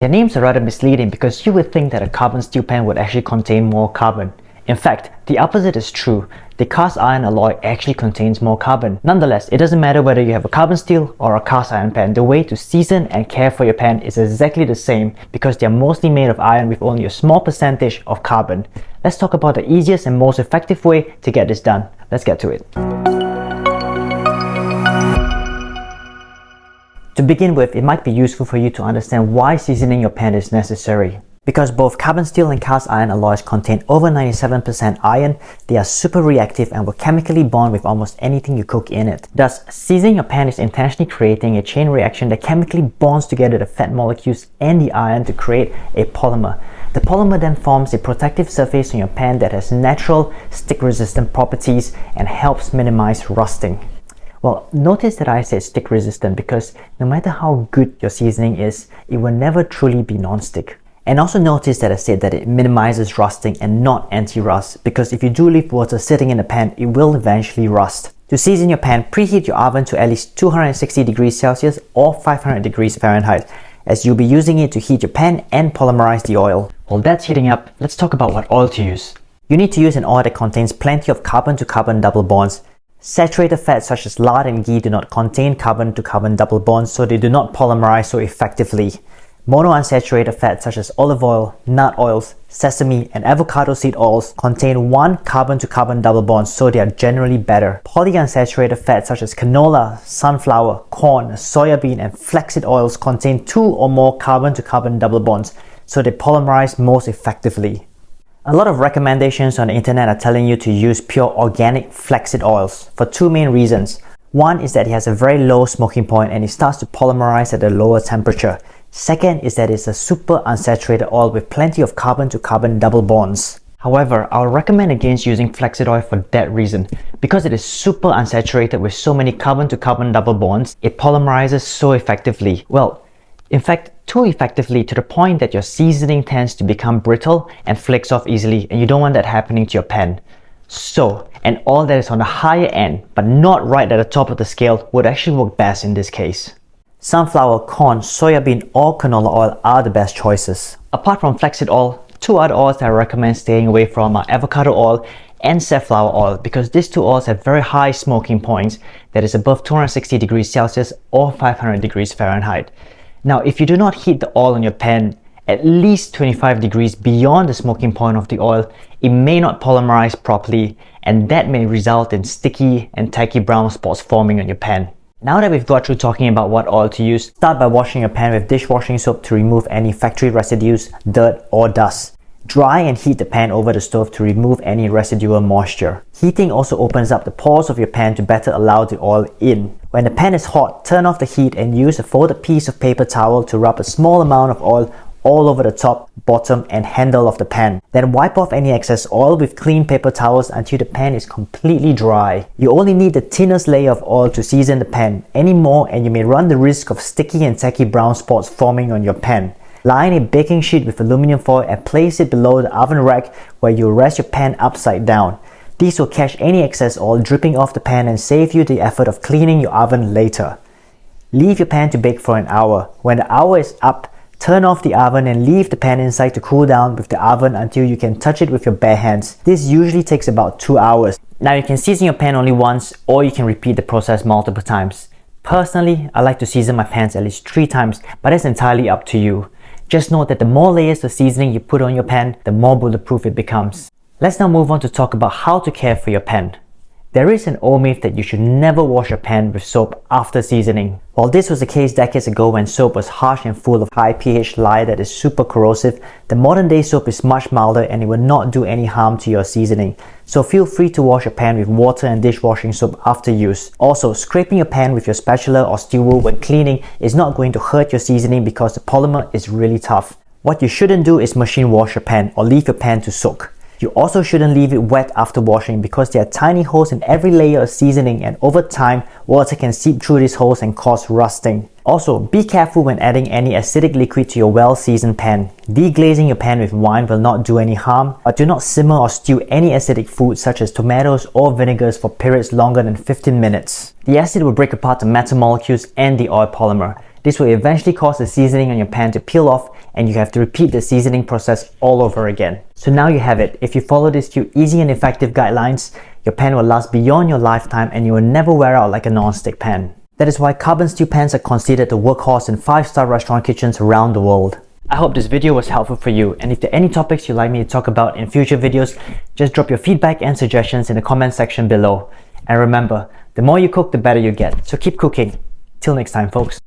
Their names are rather misleading because you would think that a carbon steel pan would actually contain more carbon. In fact, the opposite is true. The cast iron alloy actually contains more carbon. Nonetheless, it doesn't matter whether you have a carbon steel or a cast iron pan. The way to season and care for your pan is exactly the same because they are mostly made of iron with only a small percentage of carbon. Let's talk about the easiest and most effective way to get this done. Let's get to it. To begin with, it might be useful for you to understand why seasoning your pan is necessary. Because both carbon steel and cast iron alloys contain over 97% iron, they are super reactive and will chemically bond with almost anything you cook in it. Thus, seasoning your pan is intentionally creating a chain reaction that chemically bonds together the fat molecules and the iron to create a polymer. The polymer then forms a protective surface on your pan that has natural stick-resistant properties and helps minimize rusting. Well, notice that I said stick resistant because no matter how good your seasoning is, it will never truly be non-stick. And also notice that I said that it minimizes rusting and not anti-rust, because if you do leave water sitting in the pan, it will eventually rust. To season your pan, preheat your oven to at least 260 degrees Celsius or 500 degrees Fahrenheit, as you'll be using it to heat your pan and polymerize the oil. While that's heating up, let's talk about what oil to use. You need to use an oil that contains plenty of carbon-to-carbon double bonds. Saturated fats such as lard and ghee do not contain carbon-to-carbon double bonds, so they do not polymerize so effectively. Monounsaturated fats such as olive oil, nut oils, sesame, and avocado seed oils contain one carbon-to-carbon double bond, so they are generally better. Polyunsaturated fats such as canola, sunflower, corn, soybean, and flaxseed oils contain two or more carbon-to-carbon double bonds, so they polymerize most effectively. A lot of recommendations on the internet are telling you to use pure organic flaxseed oils for two main reasons. One is that it has a very low smoking point and it starts to polymerize at a lower temperature. Second is that it's a super unsaturated oil with plenty of carbon-to-carbon double bonds. However, I would recommend against using flaxseed oil for that reason. Because it is super unsaturated with so many carbon-to-carbon double bonds, it polymerizes so effectively. Well, in fact, too effectively to the point that your seasoning tends to become brittle and flakes off easily, and you don't want that happening to your pan. So, an oil that is on the higher end but not right at the top of the scale would actually work best in this case. Sunflower, corn, soybean, or canola oil are the best choices. Apart from flaxseed oil, two other oils that I recommend staying away from are avocado oil and safflower oil, because these two oils have very high smoking points that is above 260 degrees Celsius or 500 degrees Fahrenheit. Now, if you do not heat the oil on your pan at least 25 degrees beyond the smoking point of the oil, it may not polymerize properly, and that may result in sticky and tacky brown spots forming on your pan. Now that we've got through talking about what oil to use, start by washing your pan with dishwashing soap to remove any factory residues, dirt, or dust. Dry and heat the pan over the stove to remove any residual moisture. Heating also opens up the pores of your pan to better allow the oil in. When the pan is hot, turn off the heat and use a folded piece of paper towel to rub a small amount of oil all over the top, bottom, and handle of the pan. Then wipe off any excess oil with clean paper towels until the pan is completely dry. You only need the thinnest layer of oil to season the pan. Any more and you may run the risk of sticky and tacky brown spots forming on your pan. Line a baking sheet with aluminum foil and place it below the oven rack where you rest your pan upside down. These will catch any excess oil dripping off the pan and save you the effort of cleaning your oven later. Leave your pan to bake for an hour. When the hour is up, turn off the oven and leave the pan inside to cool down with the oven until you can touch it with your bare hands. This usually takes about 2 hours. Now you can season your pan only once, or you can repeat the process multiple times. Personally, I like to season my pans at least 3 times, but that's entirely up to you. Just note that the more layers of seasoning you put on your pan, the more bulletproof it becomes. Let's now move on to talk about how to care for your pan. There is an old myth that you should never wash your pan with soap after seasoning. While this was the case decades ago when soap was harsh and full of high pH lye that is super corrosive, the modern day soap is much milder and it will not do any harm to your seasoning. So feel free to wash your pan with water and dishwashing soap after use. Also, scraping your pan with your spatula or steel wool when cleaning is not going to hurt your seasoning because the polymer is really tough. What you shouldn't do is machine wash your pan or leave your pan to soak. You also shouldn't leave it wet after washing because there are tiny holes in every layer of seasoning, and over time, water can seep through these holes and cause rusting. Also, be careful when adding any acidic liquid to your well-seasoned pan. Deglazing your pan with wine will not do any harm, but do not simmer or stew any acidic food such as tomatoes or vinegars for periods longer than 15 minutes. The acid will break apart the metal molecules and the oil polymer. This will eventually cause the seasoning on your pan to peel off and you have to repeat the seasoning process all over again. So now you have it. If you follow these few easy and effective guidelines, your pan will last beyond your lifetime and you will never wear out like a non-stick pan. That is why carbon steel pans are considered the workhorse in 5-star restaurant kitchens around the world. I hope this video was helpful for you, and if there are any topics you'd like me to talk about in future videos, just drop your feedback and suggestions in the comment section below. And remember, the more you cook, the better you get. So keep cooking. Till next time, folks.